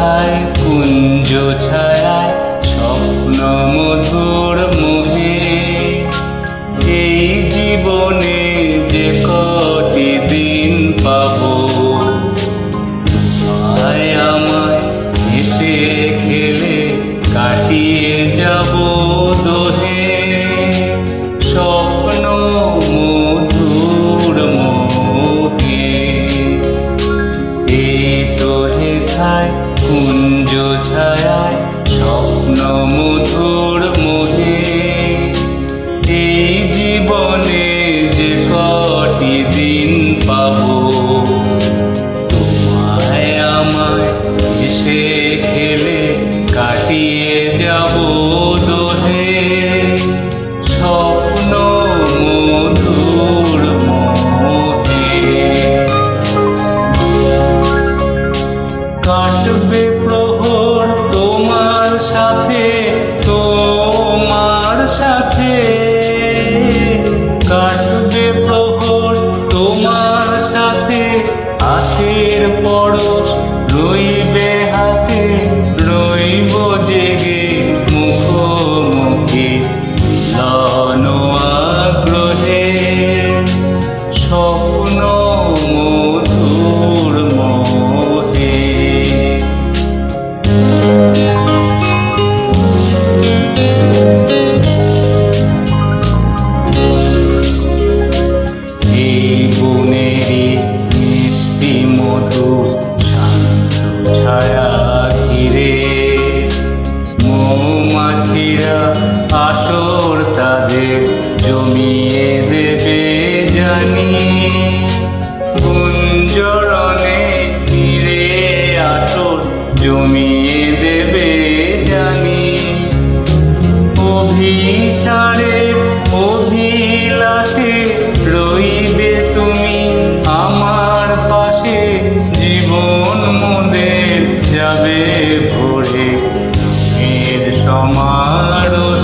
কোথায় কুঞ্জ ছায়ায় স্বপ্ন মধুর মোহে এই জীবনে যে কটি দিন পাবো তোমায় আমায় হেসে খেলে কাটিয়ে যাব দোহে স্বপ্ন মধুর মোহে এই তো হেথায় কুঞ্জ ছায়ায় স্বপ্ন মধুর মোহে এই জীবনে যে কটি দিন পাবো তোমায় আমায় হেসে খেলে কাটিয়ে যাব দোহে স্বপ্ন মধুর মোহে কাটবে প্রহর তোমার সাথে কাটবে প্রহর তোমার সাথে হাতের পরশ রইবে হাতে রইব জেগে মুখোমুখি মিলন আগ্রহে স্বপ্ন মধুর মোহে এই বনেরই মিষ্টি মধুর শান্ত ছায়া ঘিরে মৌমাছিরা আসর তাদের জমিয়ে দেবে জানি গুঞ্জরণে তীরে আসর জমিয়ে দেবে জানি অভিসারের অভিলাষে রইবে তুমি আমার পাশে জীবন মোদের যাবে ভরে এর সমারোহে